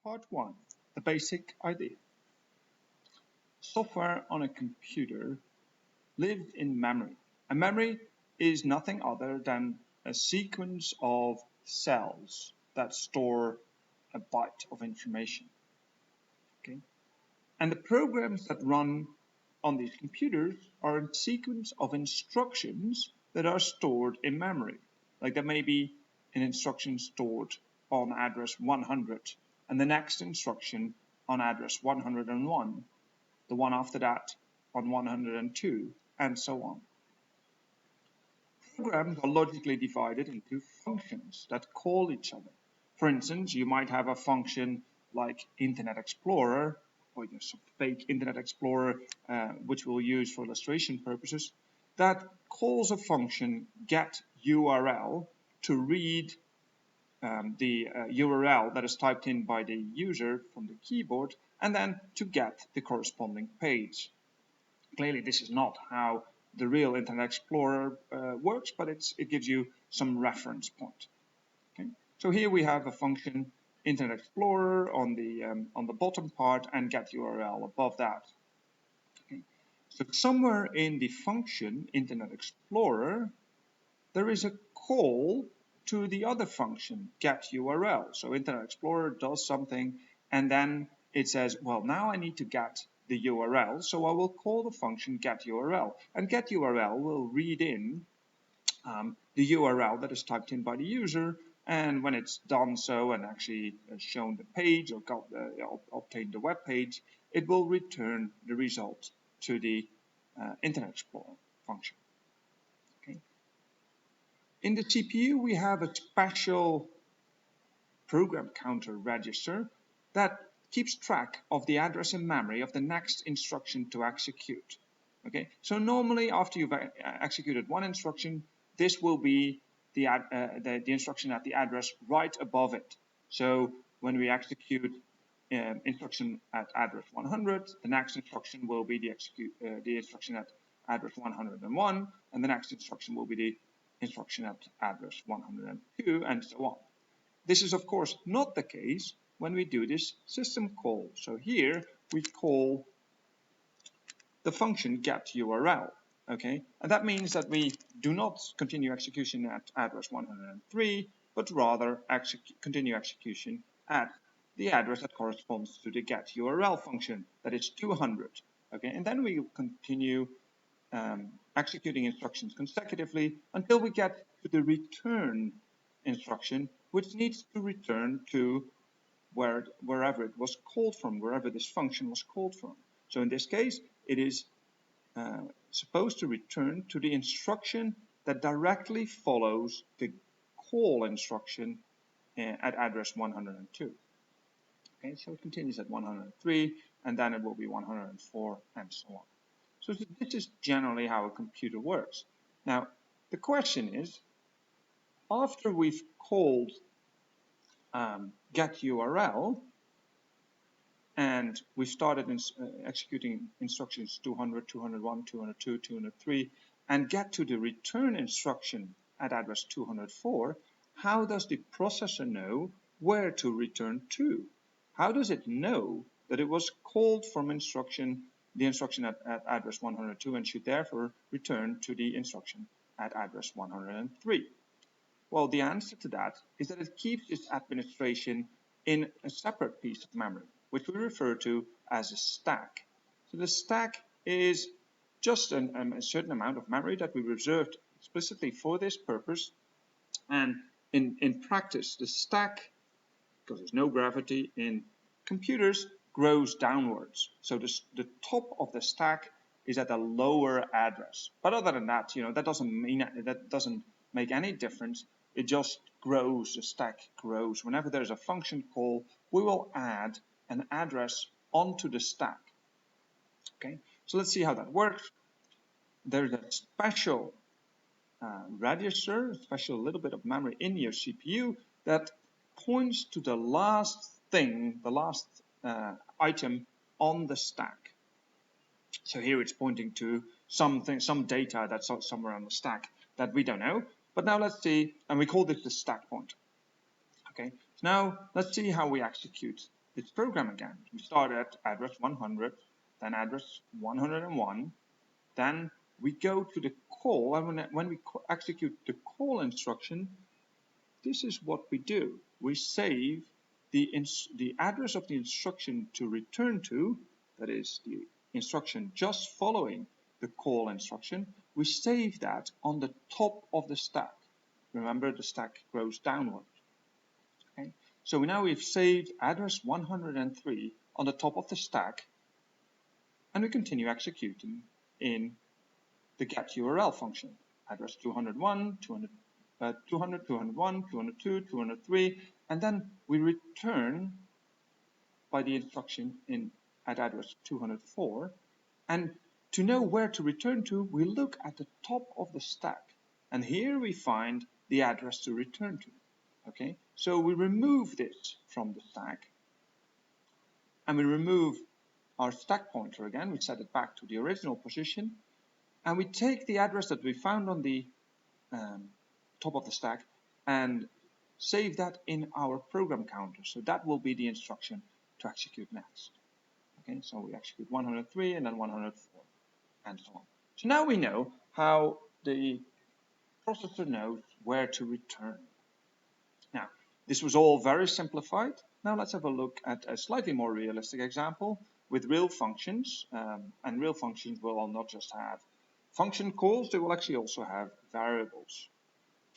Part 1. The basic idea. Software on a computer lives in memory. A memory is nothing other than a sequence of cells that store a byte of information. Okay? And the programs that run on these computers are a sequence of instructions that are stored in memory. Like there may be an instruction stored on address 100 and the next instruction on address 101, the one after that on 102, and so on. Programs are logically divided into functions that call each other. For instance, you might have a function like Internet Explorer, or some fake Internet Explorer, which we'll use for illustration purposes, that calls a function getURL to read the URL that is typed in by the user from the keyboard, and then to get the corresponding page. Clearly, this is not how the real Internet Explorer works, but it gives you some reference point. Okay? So here we have a function Internet Explorer on the bottom part and getURL above that. Okay? So somewhere in the function Internet Explorer, there is a call to the other function getURL. So Internet Explorer does something, and then it says, well, now I need to get the URL, so I will call the function getURL, and getURL will read in the URL that is typed in by the user, and when it's done so and actually shown the page or obtained the web page, it will return the result to the Internet Explorer function. Okay. In the CPU, we have a special program counter register that keeps track of the address in memory of the next instruction to execute. Okay, so normally after you've executed one instruction, this will be the instruction at the address right above it. So when we execute instruction at address 100, the next instruction will be the instruction at address 101, and the next instruction will be the instruction at address 102, and so on. This is of course not the case when we do this system call. So here we call the function getURL. Okay, and that means that we do not continue execution at address 103, but rather continue execution at the address that corresponds to the getURL function, that is 200. Okay, and then we continue executing instructions consecutively until we get to the return instruction, which needs to return to wherever it was called from, wherever this function was called from. So in this case, it is supposed to return to the instruction that directly follows the call instruction at address 102. Okay, so it continues at 103, and then it will be 104, and so on. So this is generally how a computer works. Now, the question is, after we've called getURL, and we started executing instructions 200, 201, 202, 203, and get to the return instruction at address 204, how does the processor know where to return to? How does it know that it was called from the instruction at address 102 and should therefore return to the instruction at address 103? Well, the answer to that is that it keeps its administration in a separate piece of memory, which we refer to as a stack. So the stack is just a certain amount of memory that we reserved explicitly for this purpose. And in practice, the stack, because there's no gravity in computers, grows downwards. So the top of the stack is at a lower address. But other than that, that doesn't make any difference. It just grows, the stack grows. Whenever there's a function call, we will add an address onto the stack. Okay, so let's see how that works. There's a special register, a special little bit of memory in your CPU that points to the last thing, the last item on the stack. So here it's pointing to something, some data that's somewhere on the stack that we don't know. But now let's see, and we call this the stack pointer. Okay, so now let's see how we execute this program again. We start at address 100, then address 101, then we go to the call, and when we execute the call instruction, this is what we do. We save the address of the instruction to return to, that is the instruction just following the call instruction, we save that on the top of the stack. Remember, the stack grows downward. Okay? So now we've saved address 103 on the top of the stack, and we continue executing in the getURL function. Address 201, 200, 201, 202, 203, and then we return by the instruction at address 204. And to know where to return to, we look at the top of the stack, and here we find the address to return to. Okay, so we remove this from the stack, and we remove our stack pointer again. We set it back to the original position, and we take the address that we found on the top of the stack and save that in our program counter. So that will be the instruction to execute next. Okay, so we execute 103 and then 104 and so on. So now we know how the processor knows where to return. Now, this was all very simplified. Now let's have a look at a slightly more realistic example with real functions. And real functions will not just have function calls, they will actually also have variables.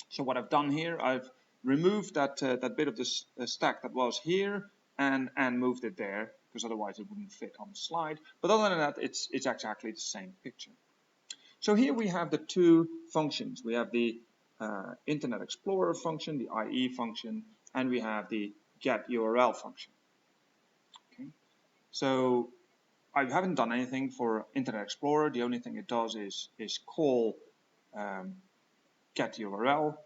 So what I've done here, I've removed that bit of this stack that was here and moved it there, because otherwise it wouldn't fit on the slide. But other than that, it's exactly the same picture. So here we have the two functions. We have the Internet Explorer function, the IE function, and we have the getURL function. Okay. So I haven't done anything for Internet Explorer. The only thing it does is call getURL,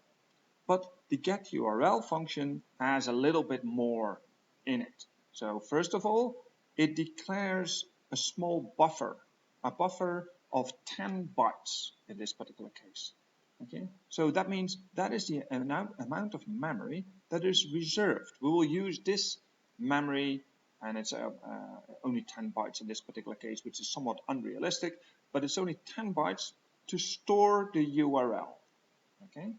but the getURL function has a little bit more in it. So first of all, it declares a small buffer, a buffer of 10 bytes in this particular case. Okay, so that means that is the amount of memory that is reserved. We will use this memory, and it's only 10 bytes in this particular case, which is somewhat unrealistic, but it's only 10 bytes to store the URL. Okay,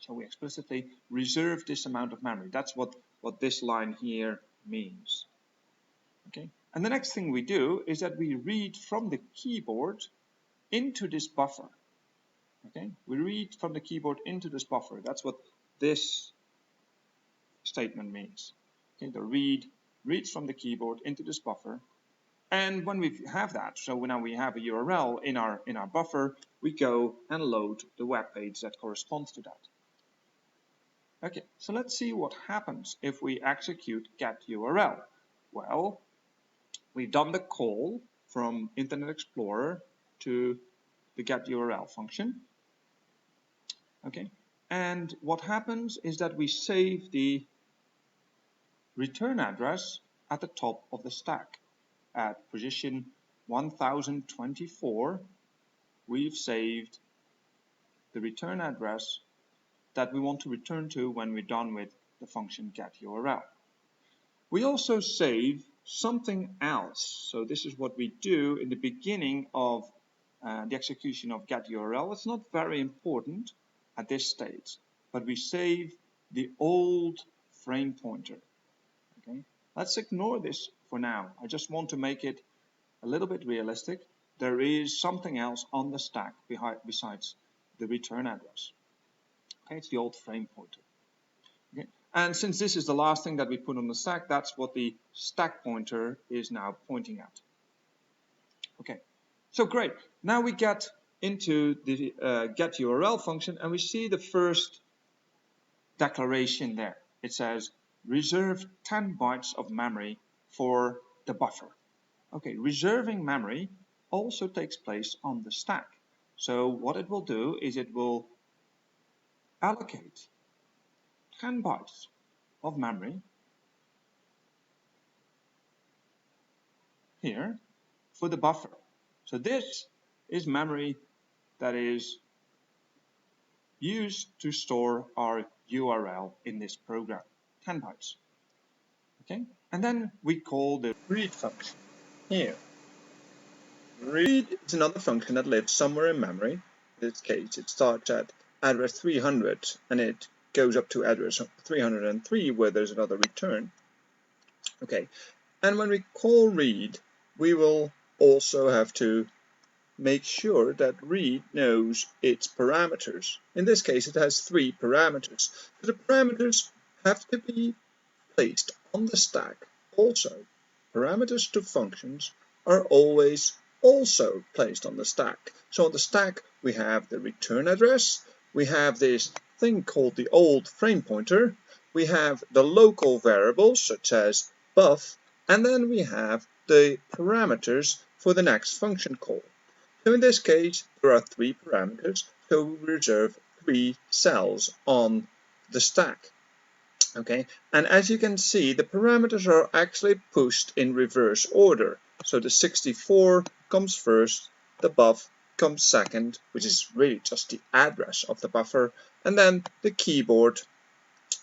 so we explicitly reserve this amount of memory. That's what this line here means. Okay, and the next thing we do is that we read from the keyboard into this buffer. Okay, we read from the keyboard into this buffer. That's what this statement means. Okay, the read reads from the keyboard into this buffer, and when we have that, so now we have a URL in our buffer, we go and load the web page that corresponds to that. Okay, so let's see what happens if we execute getURL. Well, we've done the call from Internet Explorer to the getURL function. Okay, and what happens is that we save the return address at the top of the stack. At position 1024, we've saved the return address that we want to return to when we're done with the function getURL. We also save something else. So this is what we do in the beginning of the execution of getURL. It's not very important at this stage, but we save the old frame pointer. Okay, let's ignore this for now. I just want to make it a little bit realistic. There is something else on the stack besides the return address. Okay, it's the old frame pointer. Okay, and since this is the last thing that we put on the stack, that's what the stack pointer is now pointing at. Okay, so great. Now we get into the getURL function, and we see the first declaration there. It says reserve 10 bytes of memory for the buffer. Okay, reserving memory also takes place on the stack. So what it will do is it will allocate 10 bytes of memory here for the buffer. So this is memory that is used to store our URL in this program, 10 bytes. Okay, and then we call the read function here. Read is another function that lives somewhere in memory. In this case, it starts at address 300 and it goes up to address 303 where there's another return. Okay, and when we call read, we will also have to make sure that read knows its parameters. In this case, it has 3 parameters. So the parameters have to be placed on the stack also. Parameters to functions are always also placed on the stack. So on the stack we have the return address, we have this thing called the old frame pointer, we have the local variables such as buff, and then we have the parameters for the next function call. So in this case there are 3 parameters, so we reserve 3 cells on the stack. Okay, and as you can see, the parameters are actually pushed in reverse order. So the 64 comes first, the buff comes second, which is really just the address of the buffer, and then the keyboard,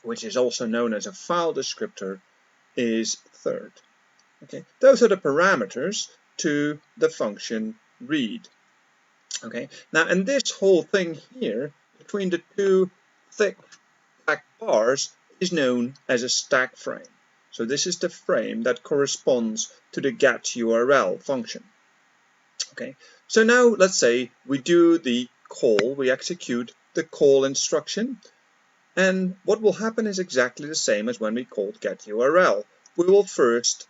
which is also known as a file descriptor, is third. Okay, those are the parameters to the function read. Okay, now in this whole thing here, between the 2 thick black bars, is known as a stack frame. So this is the frame that corresponds to the getURL function. Okay, so now let's say we do the call, we execute the call instruction, and what will happen is exactly the same as when we called getURL. We will first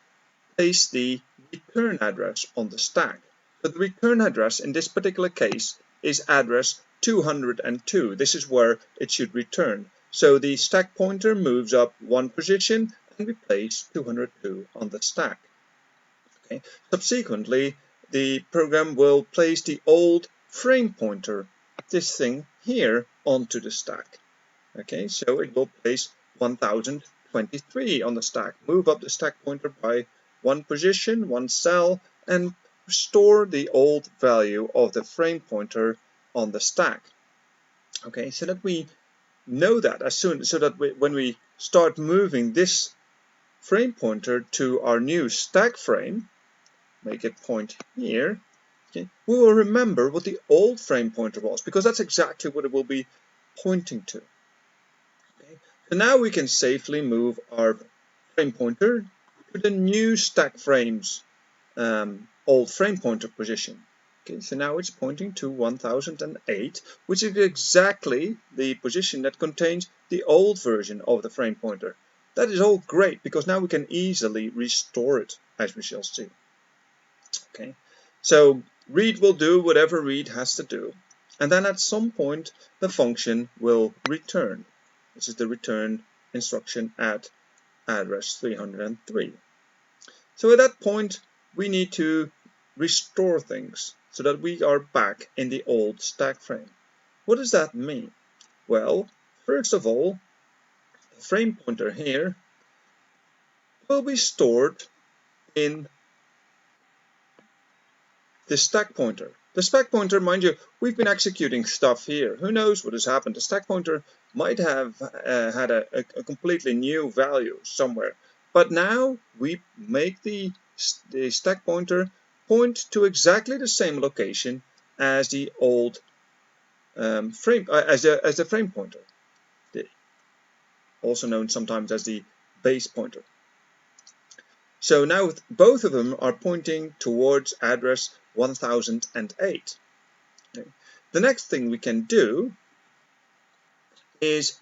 place the return address on the stack. But the return address in this particular case is address 202. This is where it should return. So the stack pointer moves up 1 position and we place 202 on the stack. Okay. Subsequently, the program will place the old frame pointer, this thing here, onto the stack. Okay, so it will place 1023 on the stack, move up the stack pointer by 1 position, 1 cell, and store the old value of the frame pointer on the stack. Okay, so that we know that so that when we start moving this frame pointer to our new stack frame, make it point here, okay, we will remember what the old frame pointer was, because that's exactly what it will be pointing to. Okay, so now we can safely move our frame pointer to the new stack frame's old frame pointer position. Okay, so now it's pointing to 1008, which is exactly the position that contains the old version of the frame pointer. That is all great, because now we can easily restore it, as we shall see. Okay, so read will do whatever read has to do, and then at some point the function will return. This is the return instruction at address 303. So at that point we need to restore things so that we are back in the old stack frame. What does that mean? Well, first of all, the frame pointer here will be stored in the stack pointer. The stack pointer, mind you, we've been executing stuff here. Who knows what has happened? The stack pointer might have had a completely new value somewhere. But now we make the stack pointer point to exactly the same location as the old frame, as the frame pointer, also known sometimes as the base pointer. So now both of them are pointing towards address 1008. Okay. The next thing we can do is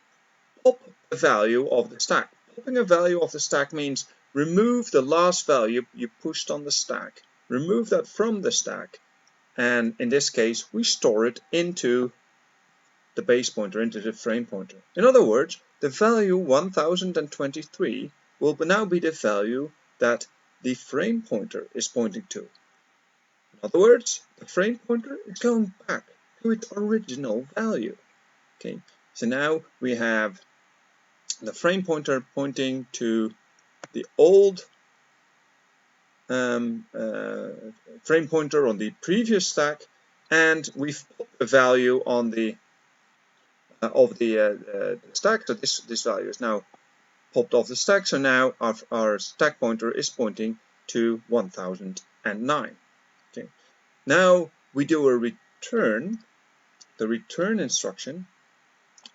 pop a value of the stack. Popping a value of the stack means remove the last value you pushed on the stack, remove that from the stack, and in this case we store it into the base pointer, into the frame pointer. In other words, the value 1023 will now be the value that the frame pointer is pointing to. In other words, the frame pointer is going back to its original value. Okay, so now we have the frame pointer pointing to the old frame pointer on the previous stack, and we've put a value on the of the stack. So this value is now popped off the stack, so now our stack pointer is pointing to 1009. Okay. Now we do a return, the return instruction,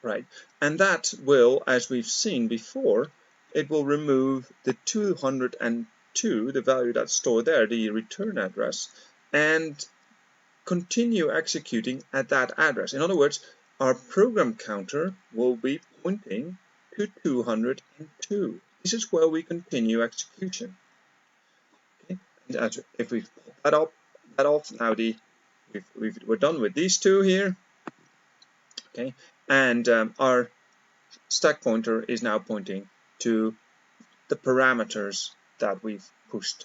right? And that will, as we've seen before, it will remove the 202, the value that's stored there, the return address, and continue executing at that address. In other words, our program counter will be pointing to 202. This is where we continue execution. Okay? And if we pop that off, now we're done with these two here. Okay, and our stack pointer is now pointing to the parameters that we've pushed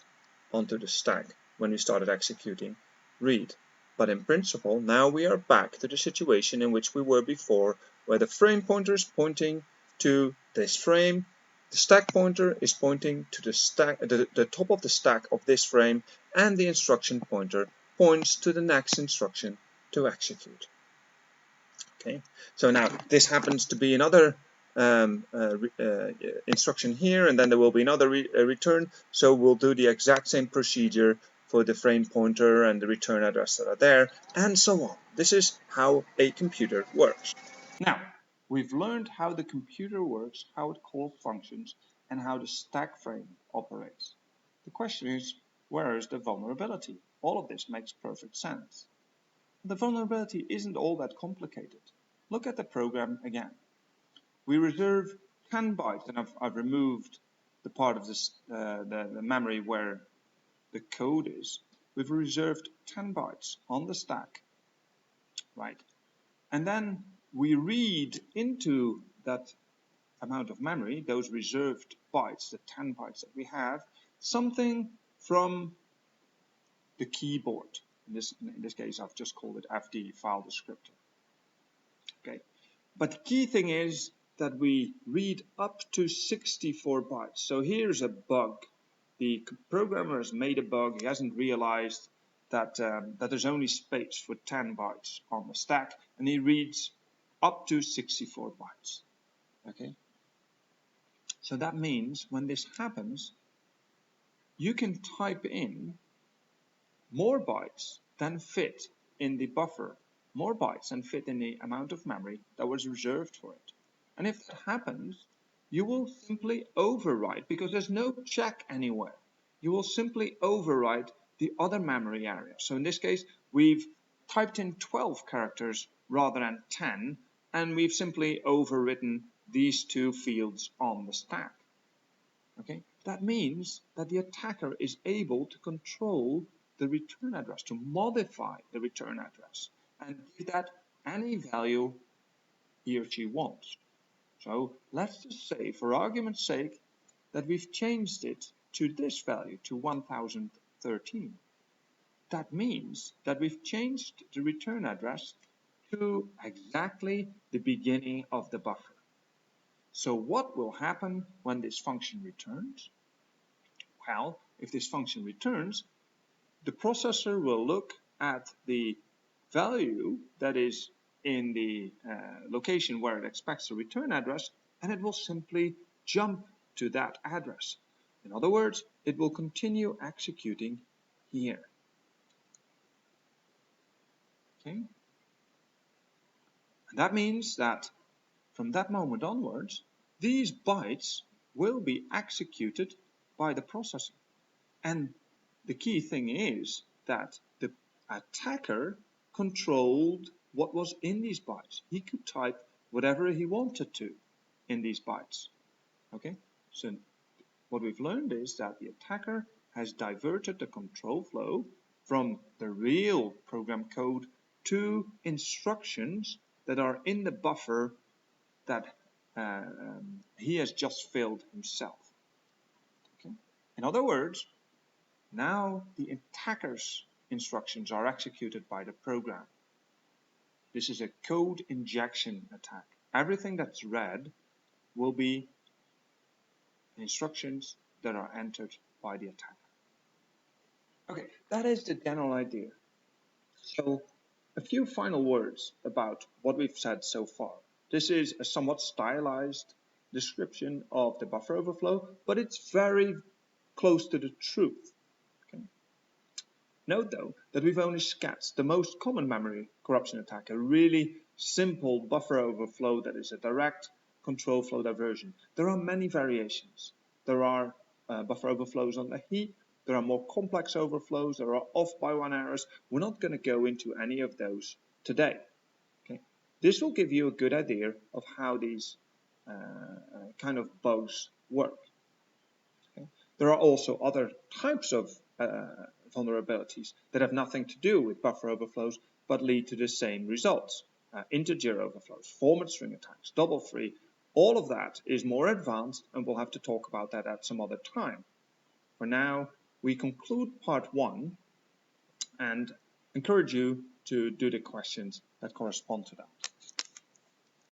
onto the stack when we started executing read. But in principle, now we are back to the situation in which we were before, where the frame pointer is pointing to this frame, the stack pointer is pointing to the stack, the top of the stack of this frame, and the instruction pointer points to the next instruction to execute. Okay, so now this happens to be another instruction here, and then there will be another return. So we'll do the exact same procedure for the frame pointer and the return address that are there, and so on. This is how a computer works. Now, we've learned how the computer works, how it calls functions, and how the stack frame operates. The question is, where is the vulnerability? All of this makes perfect sense. The vulnerability isn't all that complicated. Look at the program again. We reserve 10 bytes, and I've removed the part of this, the memory where the code is. We've reserved 10 bytes on the stack, right? And then we read into that amount of memory, those reserved bytes, the 10 bytes that we have, something from the keyboard. In this case, I've just called it FD, file descriptor. Okay, but the key thing is that we read up to 64 bytes. So here's a bug. The programmer has made a bug. He hasn't realized that there's only space for 10 bytes on the stack, and he reads up to 64 bytes. Okay, so that means when this happens, you can type in more bytes than fit in the buffer, more bytes than fit in the amount of memory that was reserved for it. And if that happens, you will simply overwrite, because there's no check anywhere. You will simply overwrite the other memory area. So in this case, we've typed in 12 characters rather than 10, and we've simply overwritten these two fields on the stack. Okay, that means that the attacker is able to control the return address, to modify the return address, and give that any value he or she wants. So let's just say, for argument's sake, that we've changed it to this value, to 1013. That means that we've changed the return address to exactly the beginning of the buffer. So what will happen when this function returns? Well, if this function returns, the processor will look at the value that is in the location where it expects a return address, and it will simply jump to that address. In other words, it will continue executing here. Okay? And that means that from that moment onwards, these bytes will be executed by the processor. And the key thing is that the attacker controlled what was in these bytes. He could type whatever he wanted to in these bytes. Okay, so what we've learned is that the attacker has diverted the control flow from the real program code to instructions that are in the buffer that he has just filled himself. Okay? In other words, now the attacker's instructions are executed by the program. This is a code injection attack. Everything that's read will be instructions that are entered by the attacker. Okay, that is the general idea. So a few final words about what we've said so far. This is a somewhat stylized description of the buffer overflow, but it's very close to the truth. Okay. Note though that we've only sketched the most common memory corruption attack, a really simple buffer overflow that is a direct control flow diversion. There are many variations. There are buffer overflows on the heap. There are more complex overflows. There are off by one errors. We're not going to go into any of those today. Okay. This will give you a good idea of how these kind of bugs work. Okay. There are also other types of vulnerabilities that have nothing to do with buffer overflows but lead to the same results. Integer overflows, format string attacks, double free, all of that is more advanced, and we'll have to talk about that at some other time. For now, we conclude part 1 and encourage you to do the questions that correspond to that.